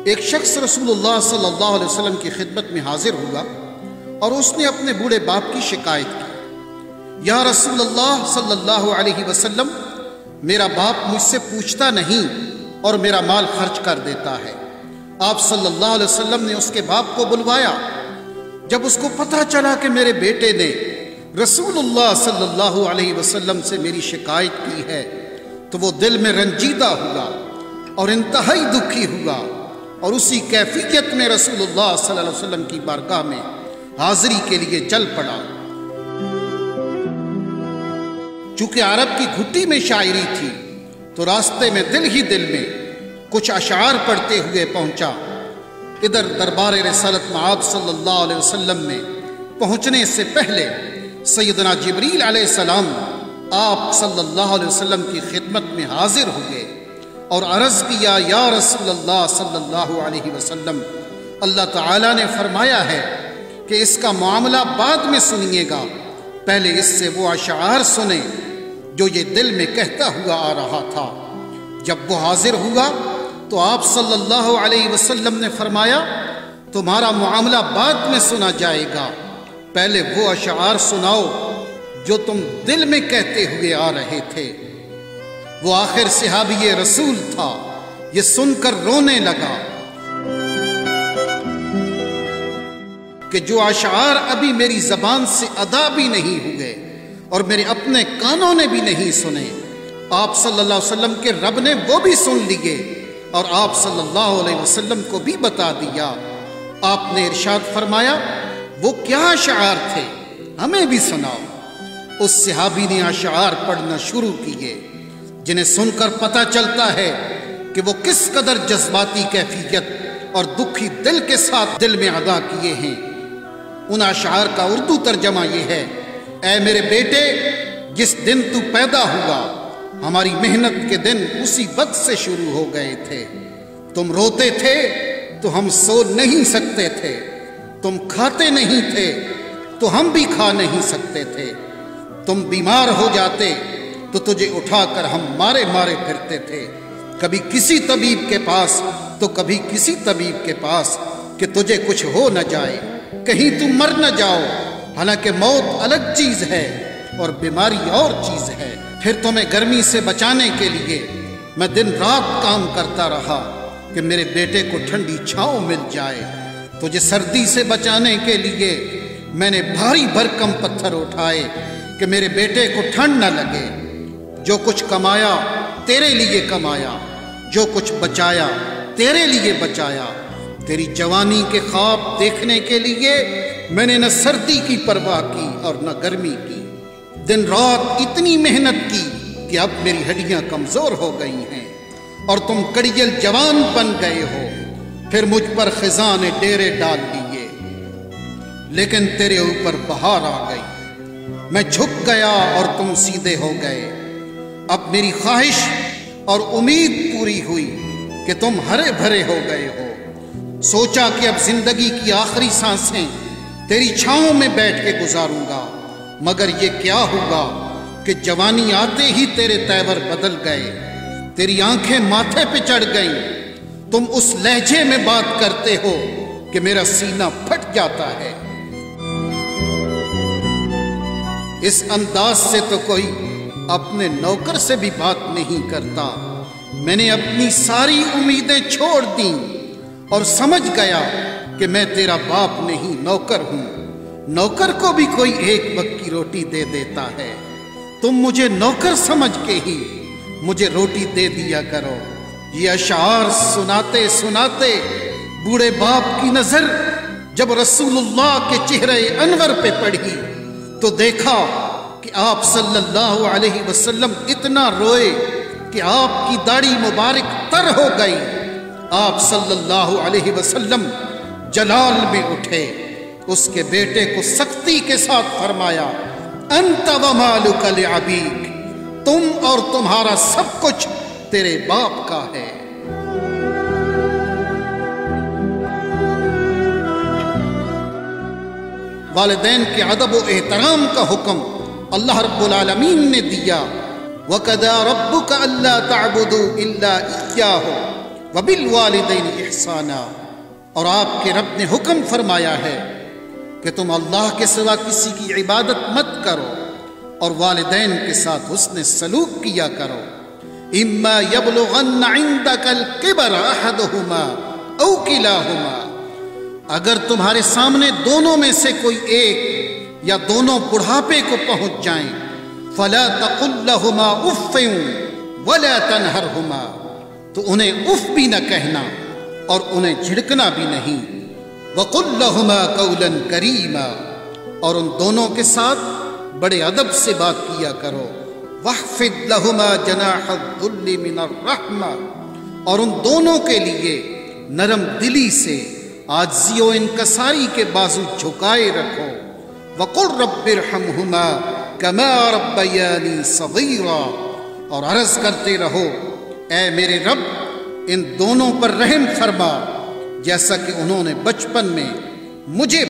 ایک شخص رسول اللہ صلی اللہ علیہ وسلم کی خدمت میں حاضر ہوا اور اس نے اپنے بوڑھے باپ کی شکایت کی، یا رسول اللہ صلی اللہ علیہ وسلم، میرا باپ مجھ سے پوچھتا نہیں اور میرا مال خرچ کر دیتا ہے۔ آپ صلی اللہ علیہ وسلم نے اس کے باپ کو بلوایا۔ جب اس کو پتہ چلا کہ میرے بیٹے نے رسول اللہ صلی اللہ علیہ وسلم سے میری شکایت کی ہے تو وہ دل میں رنجیدہ ہوا اور انتہائی دکھی ہوا، اور اسی کیفیت میں رسول اللہ صلی اللہ علیہ وسلم کی بارگاہ میں حاضری کے لیے چل پڑا۔ چونکہ عرب کی گھٹی میں شاعری تھی تو راستے میں دل میں کچھ اشعار پڑھتے ہوئے پہنچا۔ ادھر دربار رسالت مآب صلی اللہ علیہ وسلم میں پہنچنے سے پہلے سیدنا جبریل علیہ السلام آپ صلی اللہ علیہ وسلم کی خدمت میں حاضر ہوئے اور عرض کیا، یا رسول اللہ صلی اللہ علیہ وسلم، اللہ تعالیٰ نے فرمایا ہے کہ اس کا معاملہ بعد میں سنیے گا، پہلے اس سے وہ اشعار سنیں جو یہ دل میں کہتا ہوا آ رہا تھا۔ جب وہ حاضر ہوا تو آپ صلی اللہ علیہ وسلم نے فرمایا، تمہارا معاملہ بعد میں سنا جائے گا، پہلے وہ اشعار سناؤ جو تم دل میں کہتے ہوئے آ رہے تھے۔ وہ آخر صحابی رسول تھا، یہ سن کر رونے لگا کہ جو اشعار ابھی میری زبان سے ادا بھی نہیں ہوئے اور میرے اپنے کانوں نے بھی نہیں سنے، آپ صلی اللہ علیہ وسلم کے رب نے وہ بھی سن لیے اور آپ صلی اللہ علیہ وسلم کو بھی بتا دیا۔ آپ نے ارشاد فرمایا، وہ کیا اشعار تھے، ہمیں بھی سناؤ۔ اس صحابی نے اشعار پڑھنا شروع کیے جنہیں سن کر پتہ چلتا ہے کہ وہ کس قدر جذباتی کیفیت اور دکھی دل کے ساتھ دل میں ادا کیے ہیں۔ ان اشعار کا اردو ترجمہ یہ ہے، اے میرے بیٹے، جس دن تو پیدا ہوا ہماری محنت کے دن اسی وقت سے شروع ہو گئے تھے۔ تم روتے تھے تو ہم سو نہیں سکتے تھے، تم کھاتے نہیں تھے تو ہم بھی کھا نہیں سکتے تھے، تم بیمار ہو جاتے تو تجھے اٹھا کر ہم مارے پھرتے تھے، کبھی کسی طبیب کے پاس تو کبھی کسی طبیب کے پاس کہ تجھے کچھ ہو نہ جائے، کہیں تم مر نہ جاؤ، حالانکہ موت الگ چیز ہے اور بیماری اور چیز ہے۔ پھر تمہیں گرمی سے بچانے کے لیے میں دن رات کام کرتا رہا کہ میرے بیٹے کو ٹھنڈی چھاؤں مل جائے، تجھے سردی سے بچانے کے لیے میں نے بھاری بھرکم پتھر اٹھائے کہ میرے بیٹے کو ٹھنڈ نہ لگے۔ جو کچھ کمایا تیرے لیے کمایا، جو کچھ بچایا تیرے لیے بچایا، تیری جوانی کے خواب دیکھنے کے لیے میں نے نہ سردی کی پرواہ کی اور نہ گرمی کی، دن رات اتنی محنت کی کہ اب میری ہڈیاں کمزور ہو گئی ہیں اور تم کڑیل جوان بن گئے ہو۔ پھر مجھ پر خزاں نے ڈیرے ڈال دیے، لیکن تیرے اوپر بہار آ گئی، میں جھک گیا اور تم سیدھے ہو گئے۔ اب میری خواہش اور امید پوری ہوئی کہ تم ہرے بھرے ہو گئے ہو۔ سوچا کہ اب زندگی کی آخری سانسیں تیری چھاؤں میں بیٹھ کے گزاروں گا، مگر یہ کیا ہوگا کہ جوانی آتے ہی تیرے تیور بدل گئے، تیری آنکھیں ماتھے پہ چڑھ گئیں، تم اس لہجے میں بات کرتے ہو کہ میرا سینہ پھٹ جاتا ہے۔ اس انداز سے تو کوئی اپنے نوکر سے بھی بات نہیں کرتا۔ میں نے اپنی ساری امیدیں چھوڑ دیں اور سمجھ گیا کہ میں تیرا باپ نہیں، نوکر ہوں۔ نوکر کو بھی کوئی ایک وقت کی روٹی دے دیتا ہے، تم مجھے نوکر سمجھ کے ہی مجھے روٹی دے دیا کرو۔ یہ اشعار سناتے سناتے بوڑھے باپ کی نظر جب رسول اللہ کے چہرے انور پہ پڑی تو دیکھا کہ آپ صلی اللہ علیہ وسلم اتنا روئے کہ آپ کی داڑھی مبارک تر ہو گئی۔ آپ صلی اللہ علیہ وسلم جلال میں اٹھے، اس کے بیٹے کو سختی کے ساتھ فرمایا، انت ومالک لابیک، تم اور تمہارا سب کچھ تیرے باپ کا ہے۔ والدین کے ادب و احترام کا حکم اللہ رب العالمین نے دیا، وَقَضَىٰ رَبُّكَ أَلَّا تَعْبُدُوا إِلَّا إِيَّاهُ وبالوالدین احسانا، اور آپ کے رب نے حکم فرمایا ہے کہ تم اللہ کے سوا کسی کی عبادت مت کرو اور والدین کے ساتھ حسن سلوک کیا کرو۔ اما یبلغن عندک الکبر احدہما او کلاہما، اگر تمہارے سامنے دونوں میں سے کوئی ایک یا دونوں بڑھاپے کو پہنچ جائیں، فلا تقل لہما اف ولا تنہرہما، تو انہیں اف بھی نہ کہنا اور انہیں جھڑکنا بھی نہیں۔ وقل لہما قولا کریما، اور ان دونوں کے ساتھ بڑے ادب سے بات کیا کرو۔ واخفض لہما جناح الذل من الرحمہ، اور ان دونوں کے لیے نرم دلی سے عاجزی و انکساری کے بازو جھکائے رکھو۔ وقل رب ارحمہما کما ربیانی صغیرا، اور عرض کرتے رہو اے میرے رب ان دونوں پر رحم فرما جیسا کہ انہوں نے بچپن میں مجھے